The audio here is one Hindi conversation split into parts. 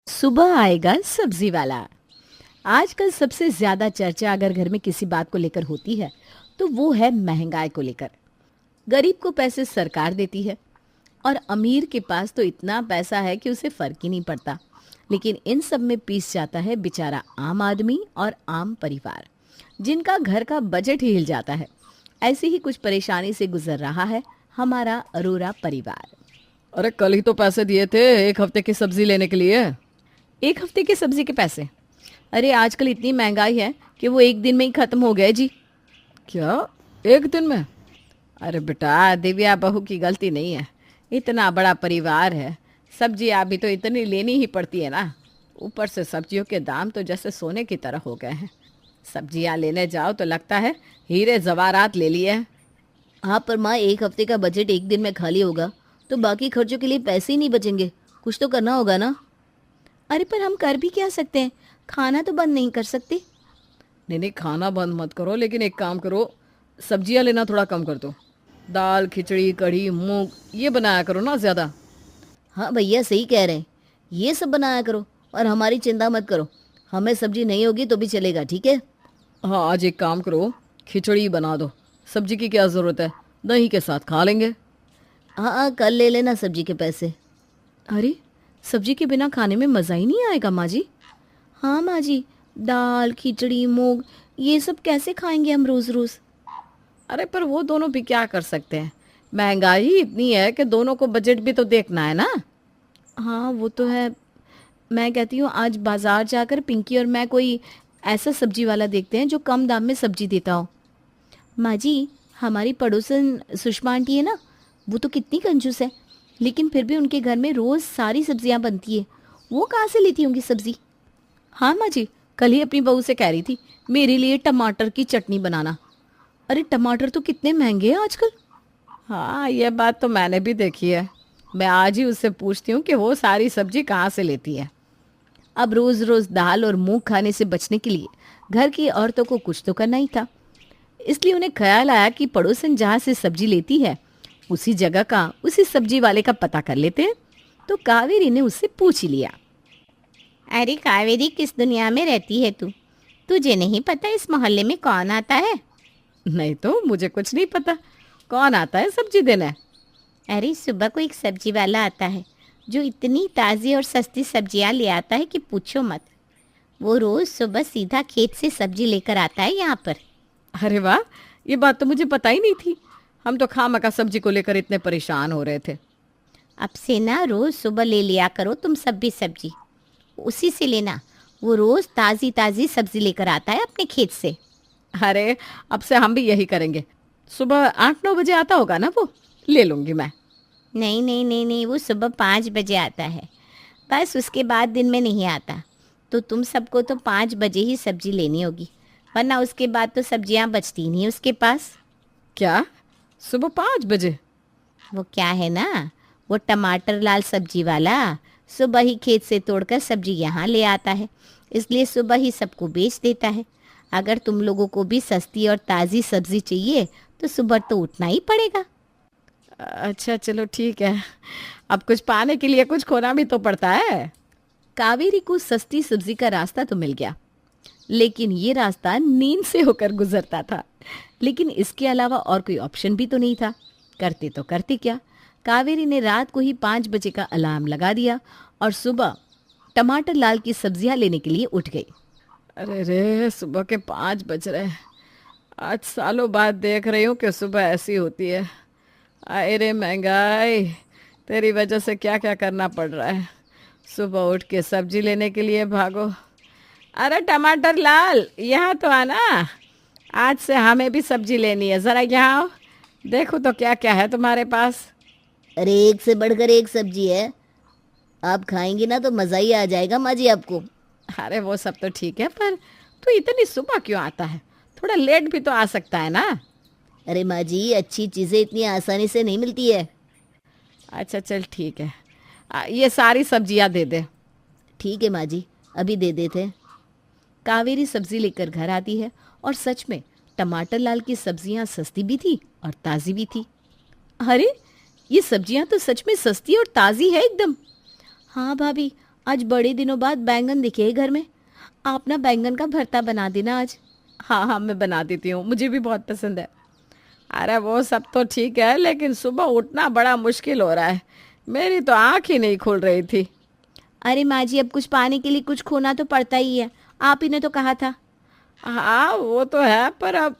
सुबह आएगा सब्जी वाला। आजकल सबसे ज्यादा चर्चा अगर घर में किसी बात को लेकर होती है तो वो है महंगाई को लेकर। गरीब को पैसे सरकार देती है और अमीर के पास तो इतना पैसा है कि उसे फर्क ही नहीं पड़ता। लेकिन इन सब में पीस जाता है बेचारा आम आदमी और आम परिवार, जिनका घर का बजट ही हिल जाता है। ऐसी ही कुछ परेशानी से गुजर रहा है हमारा अरोरा परिवार। अरे कल ही तो पैसे दिए थे एक हफ्ते की सब्जी लेने के लिए। एक हफ्ते की सब्जी के पैसे? अरे आजकल इतनी महंगाई है कि वो एक दिन में ही खत्म हो गए जी। क्या? एक दिन में? अरे बेटा, दिव्या बहू की गलती नहीं है। इतना बड़ा परिवार है, सब्जियाँ भी तो इतनी लेनी ही पड़ती है ना। ऊपर से सब्जियों के दाम तो जैसे सोने की तरह हो गए हैं। सब्जियाँ लेने जाओ तो लगता है हीरे जवाहरात ले लिए हैं। हाँ पर माँ, एक हफ्ते का बजट एक दिन में खाली होगा तो बाकी खर्चों के लिए पैसे ही नहीं बचेंगे। कुछ तो करना होगा ना। अरे पर हम कर भी क्या सकते हैं, खाना तो बंद नहीं कर सकते। नहीं नहीं, खाना बंद मत करो, लेकिन एक काम करो, सब्जियां लेना थोड़ा कम कर दो। दाल, खिचड़ी, कढ़ी, मूंग ये बनाया करो ना ज़्यादा। हाँ भैया, सही कह रहे हैं। ये सब बनाया करो और हमारी चिंता मत करो। हमें सब्जी नहीं होगी तो भी चलेगा, ठीक है। हाँ, आज एक काम करो, खिचड़ी बना दो। सब्जी की क्या ज़रूरत है, दही के साथ खा लेंगे। हाँ हाँ, कल ले लेना सब्जी के पैसे। अरे सब्जी के बिना खाने में मज़ा ही नहीं आएगा माँ जी। हाँ माँ जी, दाल खिचड़ी मूंग ये सब कैसे खाएंगे हम रोज़ रोज़। अरे पर वो दोनों भी क्या कर सकते हैं, महंगाई इतनी है कि दोनों को बजट भी तो देखना है ना। हाँ वो तो है। मैं कहती हूँ आज बाजार जाकर पिंकी और मैं कोई ऐसा सब्जी वाला देखते हैं जो कम दाम में सब्जी देता हो। माँ जी, हमारी पड़ोसन सुषमा आंटी है ना, वो तो कितनी कंजूस है, लेकिन फिर भी उनके घर में रोज़ सारी सब्जियाँ बनती है। वो कहाँ से लेती होंगी सब्जी। हाँ माँ जी, कल ही अपनी बहू से कह रही थी मेरे लिए टमाटर की चटनी बनाना। अरे टमाटर तो कितने महंगे हैं आजकल। हाँ, ये बात तो मैंने भी देखी है। मैं आज ही उससे पूछती हूँ कि वो सारी सब्जी कहाँ से लेती है। अब रोज़ रोज़ दाल और मूंग खाने से बचने के लिए घर की औरतों को कुछ तो करना ही था। इसलिए उन्हें ख्याल आया कि पड़ोसन जहाँ से सब्जी लेती है उसी जगह का, उसी सब्जी वाले का पता कर लेते हैं। तो कावेरी ने उससे पूछ ही लिया। अरे कावेरी, किस दुनिया में रहती है तू? तुझे नहीं पता इस मोहल्ले में कौन आता है? नहीं तो मुझे कुछ नहीं पता, कौन आता है सब्जी देने। अरे सुबह को एक सब्जी वाला आता है जो इतनी ताज़ी और सस्ती सब्जियां ले आता है कि पूछो मत। वो रोज़ सुबह सीधा खेत से सब्जी लेकर आता है यहाँ पर। अरे वाह, ये बात तो मुझे पता ही नहीं थी। हम तो खामखा सब्जी को लेकर इतने परेशान हो रहे थे। अब से ना रोज़ सुबह ले लिया करो तुम सब भी सब्जी, उसी से लेना। वो रोज़ ताज़ी ताज़ी सब्जी लेकर आता है अपने खेत से। अरे अब से हम भी यही करेंगे। सुबह 8-9 बजे आता होगा ना, वो ले लूँगी मैं। नहीं नहीं नहीं नहीं, वो सुबह 5 बजे आता है, बस उसके बाद दिन में नहीं आता। तो तुम सबको तो 5 बजे ही सब्जी लेनी होगी, वरना उसके बाद तो सब्जियां बचती नहीं उसके पास। क्या? सुबह 5 बजे? वो क्या है ना, वो टमाटर लाल सब्जी वाला सुबह ही खेत से तोड़कर सब्जी यहाँ ले आता है, इसलिए सुबह ही सबको बेच देता है। अगर तुम लोगों को भी सस्ती और ताज़ी सब्जी चाहिए तो सुबह तो उठना ही पड़ेगा। अच्छा चलो ठीक है, अब कुछ पाने के लिए कुछ खोना भी तो पड़ता है। कावेरी को सस्ती सब्जी का रास्ता तो मिल गया, लेकिन ये रास्ता नींद से होकर गुजरता था। लेकिन इसके अलावा और कोई ऑप्शन भी तो नहीं था। करते तो करते क्या, कावेरी ने रात को ही 5 बजे का अलार्म लगा दिया और सुबह टमाटर लाल की सब्जियां लेने के लिए उठ गई। अरे रे, सुबह के 5 बज रहे हैं। आज सालों बाद देख रही हूँ कि सुबह ऐसी होती है। आए रे महंगाई, तेरी वजह से क्या क्या करना पड़ रहा है। सुबह उठ के सब्जी लेने के लिए भागो। अरे टमाटर लाल, यहाँ तो आना, आज से हमें भी सब्जी लेनी है। ज़रा यहाँ आओ, देखो तो क्या क्या है तुम्हारे पास। अरे एक से बढ़कर एक सब्जी है, आप खाएंगे ना तो मज़ा ही आ जाएगा माँ जी आपको। अरे वो सब तो ठीक है, पर तू इतनी सुबह क्यों आता है? थोड़ा लेट भी तो आ सकता है ना। अरे माँ जी, अच्छी चीज़ें इतनी आसानी से नहीं मिलती है। अच्छा चल ठीक है, ये सारी सब्जियां दे दे। ठीक है माँ जी, अभी दे देते। कावेरी सब्जी लेकर घर आती है और सच में टमाटर लाल की सब्जियां सस्ती भी थी और ताज़ी भी थी। अरे ये सब्जियां तो सच में सस्ती और ताज़ी है एकदम। हाँ भाभी, आज बड़े दिनों बाद बैंगन दिखे हैं घर में। आप ना बैंगन का भरता बना देना आज। हाँ हाँ, मैं बना देती हूँ, मुझे भी बहुत पसंद है। अरे वो सब तो ठीक है, लेकिन सुबह उठना बड़ा मुश्किल हो रहा है। मेरी तो आँख ही नहीं खुल रही थी। अरे माँ जी, अब कुछ पाने के लिए कुछ खोना तो पड़ता ही है, आप ही ने तो कहा था। हाँ वो तो है, पर अब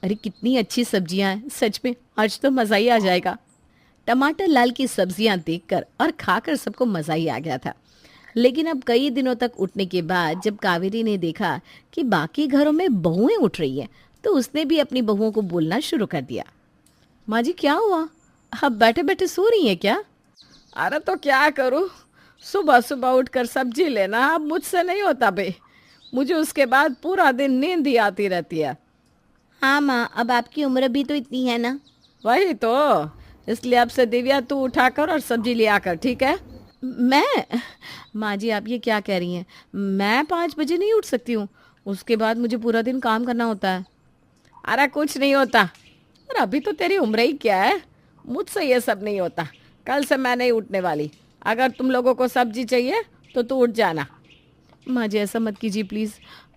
अरे कितनी अच्छी सब्जियां हैं, सच में आज तो मज़ा ही आ जाएगा। टमाटर लाल की सब्जियां देखकर और खाकर सबको मज़ा ही आ गया था। लेकिन अब कई दिनों तक उठने के बाद जब कावेरी ने देखा कि बाकी घरों में बहुएं उठ रही हैं, तो उसने भी अपनी बहुओं को बोलना शुरू कर दिया। माँ जी क्या हुआ, अब बैठे बैठे सो रही हैं क्या? अरे तो क्या करूँ, सुबह सुबह उठकर सब्जी लेना अब मुझसे नहीं होता बे। मुझे उसके बाद पूरा दिन नींद ही आती रहती है। हाँ माँ, अब आपकी उम्र भी तो इतनी है ना। वही तो, इसलिए अब से दिव्या तू उठाकर और सब्जी ले आकर, ठीक है? मैं? माँ जी आप ये क्या कह रही हैं? मैं 5 बजे नहीं उठ सकती हूँ, उसके बाद मुझे पूरा दिन काम करना होता है। अरे कुछ नहीं होता, और अभी तो तेरी उम्र ही क्या है, मुझसे ये सब नहीं होता। कल से मैं नहीं उठने वाली। अगर तुम लोगों को सब्जी चाहिए तो तू उठ जाना। माँ जी ऐसा मत कीजिए प्लीज़,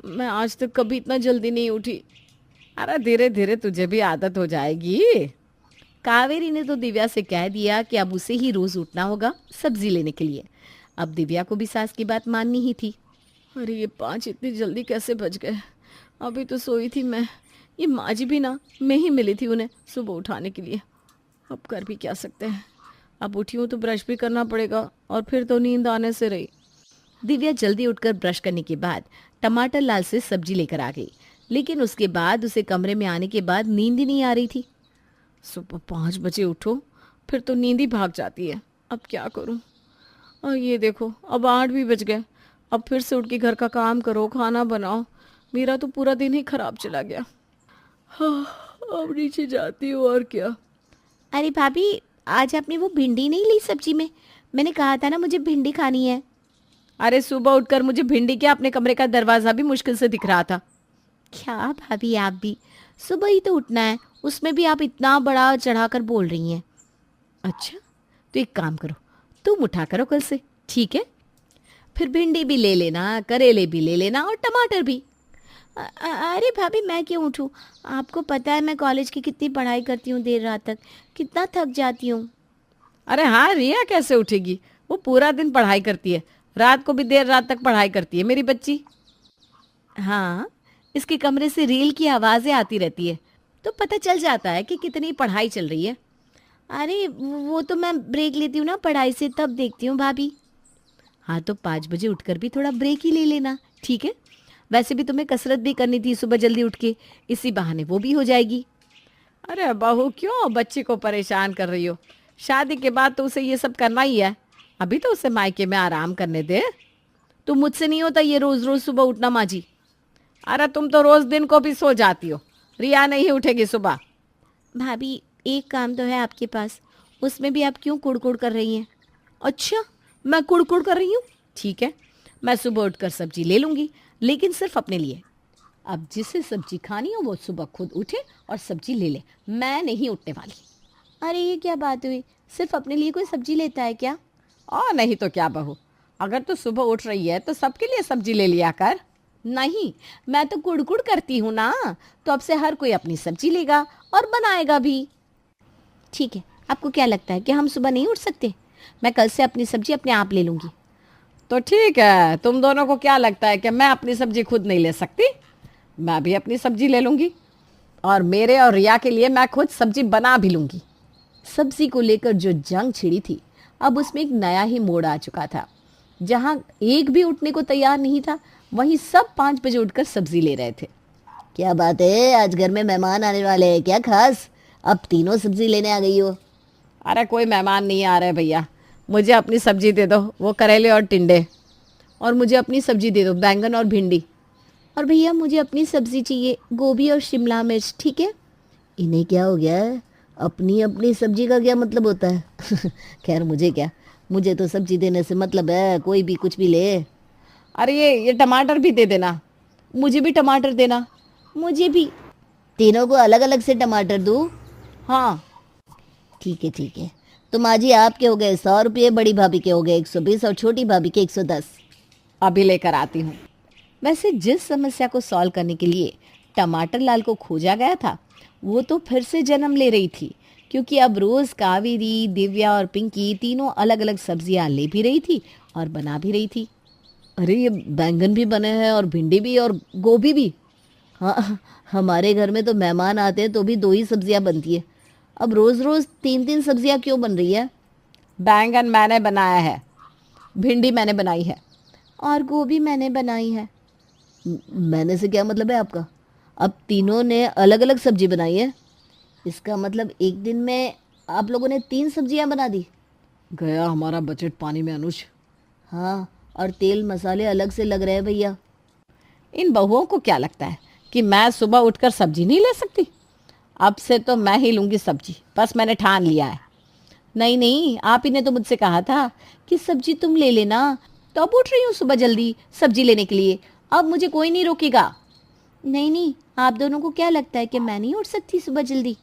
मैं आज तक कभी इतना जल्दी नहीं उठी। अरे धीरे धीरे तुझे भी आदत हो जाएगी। कावेरी ने तो दिव्या से कह दिया कि अब उसे ही रोज उठना होगा सब्जी लेने के लिए। अब दिव्या को भी सास की बात माननी ही थी। अरे ये 5 इतनी जल्दी कैसे बज गए, अभी तो सोई थी मैं। ये माँ जी भी ना, मैं ही मिली थी उन्हें सुबह उठाने के लिए। अब कर भी क्या सकते हैं, अब उठी हूँ तो ब्रश भी करना पड़ेगा, और फिर तो नींद आने से रही। दिव्या जल्दी उठकर ब्रश करने के बाद टमाटर लाल से सब्जी लेकर आ गई, लेकिन उसके बाद उसे कमरे में आने के बाद नींद ही नहीं आ रही थी। सुबह 5 बजे उठो, फिर तो नींद ही भाग जाती है। अब क्या करूं? और ये देखो अब 8 भी बज गए। अब फिर से उठ के घर का काम करो, खाना बनाओ। मेरा तो पूरा दिन ही खराब चला गया। हाँ, अब नीचे जाती हूँ और क्या। अरे भाभी, आज आपने वो भिंडी नहीं ली सब्जी में? मैंने कहा था ना मुझे भिंडी खानी है। अरे सुबह उठकर मुझे भिंडी क्या, अपने कमरे का दरवाजा भी मुश्किल से दिख रहा था। क्या भाभी, आप भी सुबह ही तो उठना है, उसमें भी आप इतना बड़ा चढ़ाकर बोल रही हैं। अच्छा तो एक काम करो, तुम उठा करो कल से, ठीक है? फिर भिंडी भी ले लेना, करेले भी ले लेना और टमाटर भी। अरे भाभी, मैं क्यों उठूं? आपको पता है मैं कॉलेज की कितनी पढ़ाई करती हूँ देर रात तक, कितना थक जाती हूँ। अरे हाँ, रिया कैसे उठेगी? वो पूरा दिन पढ़ाई करती है, रात को भी देर रात तक पढ़ाई करती है मेरी बच्ची। हाँ, इसके कमरे से रील की आवाज़ें आती रहती है, तो पता चल जाता है कि कितनी पढ़ाई चल रही है। अरे वो तो मैं ब्रेक लेती हूँ ना पढ़ाई से, तब देखती हूँ भाभी। हाँ तो 5 बजे उठकर भी थोड़ा ब्रेक ही ले लेना, ठीक है? वैसे भी तुम्हें कसरत भी करनी थी सुबह जल्दी उठ के, इसी बहाने वो भी हो जाएगी। अरे बहू, क्यों बच्ची को परेशान कर रही हो? शादी के बाद तो उसे ये सब करना ही है, अभी तो उसे मायके में आराम करने दे। तो मुझसे नहीं होता ये रोज रोज सुबह उठना माँ जी। अरे तुम तो रोज दिन को भी सो जाती हो, रिया नहीं उठेगी सुबह। भाभी एक काम तो है आपके पास, उसमें भी आप क्यों कुड़कुड़ कर रही हैं? अच्छा, मैं कुड़कुड़ कर रही हूँ? ठीक है, मैं सुबह उठकर सब्जी ले लूँगी, लेकिन सिर्फ अपने लिए। अब जिसे सब्जी खानी हो वो सुबह खुद उठे और सब्जी ले ले, मैं नहीं उठने वाली। अरे ये क्या बात हुई, सिर्फ अपने लिए कोई सब्जी लेता है क्या? और नहीं तो क्या बहू, अगर तू सुबह उठ रही है तो सबके लिए सब्जी ले लिया कर। नहीं, मैं तो कुड़कुड़ करती हूँ ना, तो अब से हर कोई अपनी सब्जी लेगा और बनाएगा भी। ठीक है, आपको क्या लगता है कि हम सुबह नहीं उठ सकते? मैं कल से अपनी सब्जी अपने आप ले लूँगी। तो ठीक है, तुम दोनों को क्या लगता है कि मैं अपनी सब्जी खुद नहीं ले सकती? मैं भी अपनी सब्जी ले लूँगी, और मेरे और रिया के लिए मैं खुद सब्जी बना भी लूँगी। सब्जी को लेकर जो जंग छिड़ी थी, अब उसमें एक नया ही मोड़ आ चुका था। जहाँ एक भी उठने को तैयार नहीं था, वहीं सब 5 बजे उठकर सब्जी ले रहे थे। क्या बात है, आज घर में मेहमान आने वाले हैं क्या खास? अब तीनों सब्जी लेने आ गई हो? अरे कोई मेहमान नहीं आ रहे भैया, मुझे अपनी सब्जी दे दो, वो करेले और टिंडे। और मुझे अपनी सब्जी दे दो, बैंगन और भिंडी। और भैया मुझे अपनी सब्जी चाहिए, गोभी और शिमला मिर्च, ठीक है? इन्हें क्या हो गया है, अपनी अपनी सब्जी का क्या मतलब होता है? खैर मुझे क्या, मुझे तो सब्जी देने से मतलब है, कोई भी कुछ भी ले। अरे ये टमाटर भी दे देना। मुझे भी टमाटर देना। मुझे भी। तीनों को अलग अलग से टमाटर दूँ? हाँ ठीक है ठीक है, तो माँ जी आपके हो गए 100 रुपये, बड़ी भाभी के हो गए 120 और छोटी भाभी के 110। अभी लेकर आती हूँ। वैसे जिस समस्या को सॉल्व करने के लिए टमाटर लाल को खोजा गया था, वो तो फिर से जन्म ले रही थी, क्योंकि अब रोज कावेरी, दिव्या और पिंकी तीनों अलग अलग सब्जियां ले भी रही थी और बना भी रही थी। अरे ये बैंगन भी बने हैं और भिंडी भी और गोभी भी। हाँ, हमारे घर में तो मेहमान आते हैं तो भी 2 ही सब्जियां बनती है। अब रोज रोज 3-3 सब्जियां क्यों बन रही है? बैंगन मैंने बनाया है, भिंडी मैंने बनाई है। और गोभी मैंने बनाई है। मैंने से क्या मतलब है आपका? अब तीनों ने अलग अलग सब्जी बनाई है। इसका मतलब एक दिन में आप लोगों ने 3 सब्जियां बना दी। गया हमारा बजट पानी में अनुज। हाँ, और तेल मसाले अलग से लग रहे हैं भैया। इन बहुओं को क्या लगता है कि मैं सुबह उठकर सब्जी नहीं ले सकती? अब से तो मैं ही लूंगी सब्जी, बस मैंने ठान लिया है। नहीं नहीं, आप ही ने तो मुझसे कहा था कि सब्जी तुम ले लेना, तो अब उठ रही हूँ सुबह जल्दी सब्जी लेने के लिए। अब मुझे कोई नहीं रोकेगा। नहीं नहीं, आप दोनों को क्या लगता है कि मैं नहीं उठ सकती सुबह जल्दी?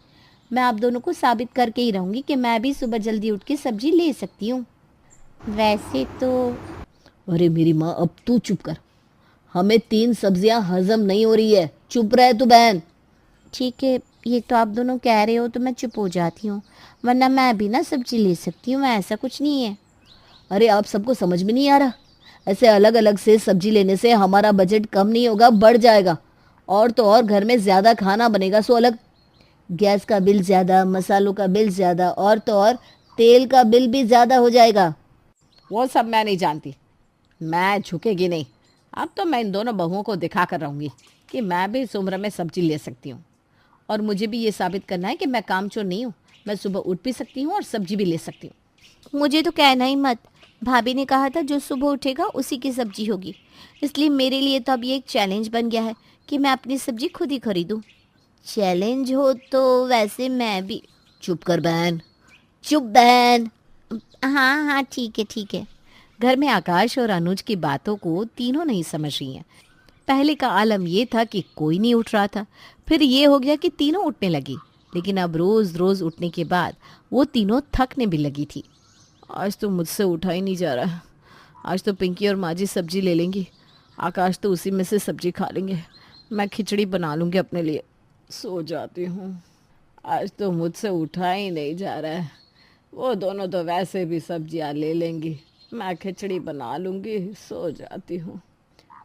मैं आप दोनों को साबित करके ही रहूँगी कि मैं भी सुबह जल्दी उठ के सब्जी ले सकती हूँ। वैसे तो अरे मेरी माँ, अब तू चुप कर। हमें 3 सब्जियां हजम नहीं हो रही है। चुप रहे तू बहन। ठीक है, ये तो आप दोनों कह रहे हो तो मैं चुप हो जाती हूँ, वरना मैं भी ना सब्जी ले सकती हूँ, ऐसा कुछ नहीं है। अरे आप सबको समझ में नहीं आ रहा? ऐसे अलग अलग से सब्जी लेने से हमारा बजट कम नहीं होगा, बढ़ जाएगा। और तो और घर में ज़्यादा खाना बनेगा, सो अलग गैस का बिल ज़्यादा, मसालों का बिल ज़्यादा, और तो और तेल का बिल भी ज़्यादा हो जाएगा। वो सब मैं नहीं जानती, मैं झुकेगी नहीं। अब तो मैं इन दोनों बहुओं को दिखा कर रहूँगी कि मैं भी इस उम्र में सब्जी ले सकती हूँ, और मुझे भी ये साबित करना है कि मैं कामचोर नहीं हूँ। मैं सुबह उठ भी सकती हूँ और सब्जी भी ले सकती हूँ। मुझे तो कहना ही मत। भाभी ने कहा था जो सुबह उठेगा उसी की सब्जी होगी, इसलिए मेरे लिए तो अब ये एक चैलेंज बन गया है कि मैं अपनी सब्जी खुद ही खरीदूं। चैलेंज हो तो वैसे मैं भी। चुप कर बहन, चुप बहन। हाँ हाँ, ठीक है ठीक है। घर में आकाश और अनुज की बातों को तीनों नहीं समझ रही हैं। पहले का आलम ये था कि कोई नहीं उठ रहा था, फिर ये हो गया कि तीनों उठने लगी, लेकिन अब रोज रोज उठने के बाद वो तीनों थकने भी लगी थी। आज तो मुझसे उठा ही नहीं जा रहा। आज तो पिंकी और माँ जी सब्जी ले लेंगी, आकाश तो उसी में से सब्जी खा लेंगे। मैं खिचड़ी बना लूँगी अपने लिए। सो जाती हूँ। आज तो मुझसे उठा ही नहीं जा रहा है। वो दोनों तो वैसे भी सब्जियाँ ले लेंगी, मैं खिचड़ी बना लूँगी। सो जाती हूँ।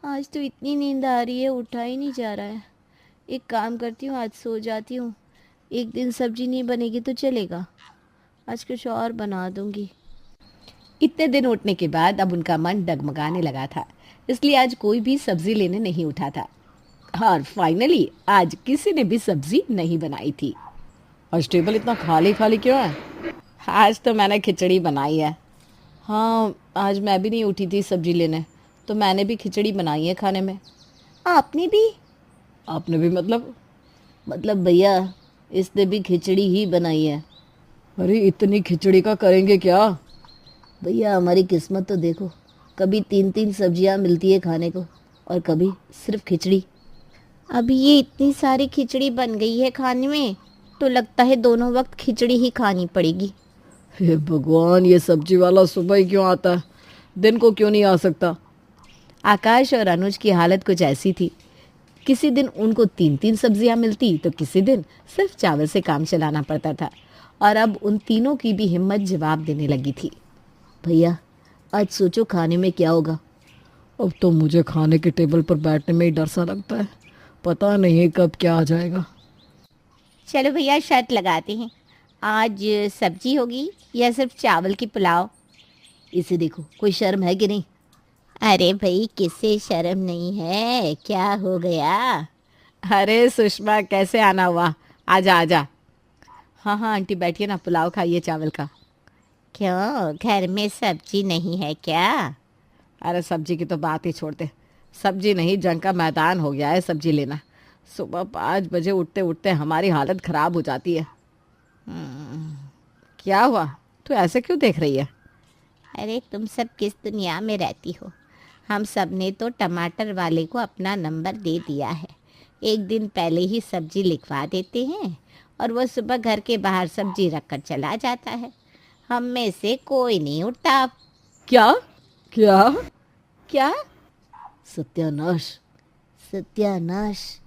आज तो इतनी नींद आ रही है, उठा ही नहीं जा रहा है। एक काम करती हूँ, आज सो जाती हूँ। एक दिन सब्जी नहीं बनेगी तो चलेगा, आज कुछ और बना दूँगी। इतने दिन उठने के बाद अब उनका मन डगमगाने लगा था, इसलिए आज कोई भी सब्जी लेने नहीं उठा था। और फाइनली आज किसी ने भी सब्जी नहीं बनाई थी। आज टेबल इतना खाली खाली क्यों है? आज तो मैंने खिचड़ी बनाई है। हाँ, आज मैं भी नहीं उठी थी सब्जी लेने, तो मैंने भी खिचड़ी बनाई है खाने में। आपने भी? आपने भी मतलब भैया इसने भी खिचड़ी ही बनाई है। अरे इतनी खिचड़ी का करेंगे क्या? भैया हमारी किस्मत तो देखो, कभी 3-3 सब्जियां मिलती है खाने को और कभी सिर्फ खिचड़ी। अभी ये इतनी सारी खिचड़ी बन गई है खाने में, तो लगता है दोनों वक्त खिचड़ी ही खानी पड़ेगी। हे भगवान, ये सब्जी वाला सुबह ही क्यों आता है? दिन को क्यों नहीं आ सकता? आकाश और अनुज की हालत कुछ ऐसी थी, किसी दिन उनको 3-3 सब्जियां मिलती तो किसी दिन सिर्फ चावल से काम चलाना पड़ता था। और अब उन तीनों की भी हिम्मत जवाब देने लगी थी। भैया आज सोचो खाने में क्या होगा। अब तो मुझे खाने के टेबल पर बैठने में ही डर सा लगता है, पता नहीं है कब क्या आ जाएगा। चलो भैया शर्त लगाते हैं, आज सब्जी होगी या सिर्फ चावल की पुलाव? इसे देखो, कोई शर्म है कि नहीं? अरे भाई किसे शर्म नहीं है, क्या हो गया? अरे सुषमा, कैसे आना हुआ? आजा आजा। हाँ हाँ आंटी बैठिए ना, पुलाव खाइए चावल का। क्यों, घर में सब्जी नहीं है क्या? अरे सब्जी की तो बात ही छोड़ते, सब्जी नहीं जंग का मैदान हो गया है सब्जी लेना। सुबह 5 बजे उठते उठते हमारी हालत ख़राब हो जाती है। क्या हुआ, तू ऐसे क्यों देख रही है? अरे तुम सब किस दुनिया में रहती हो? हम सब ने तो टमाटर वाले को अपना नंबर दे दिया है। एक दिन पहले ही सब्जी लिखवा देते हैं और वो सुबह घर के बाहर सब्जी रख कर चला जाता है। हम में से कोई नहीं उठता अब। क्या क्या? क्या? सत्यानाश, सत्यानाश।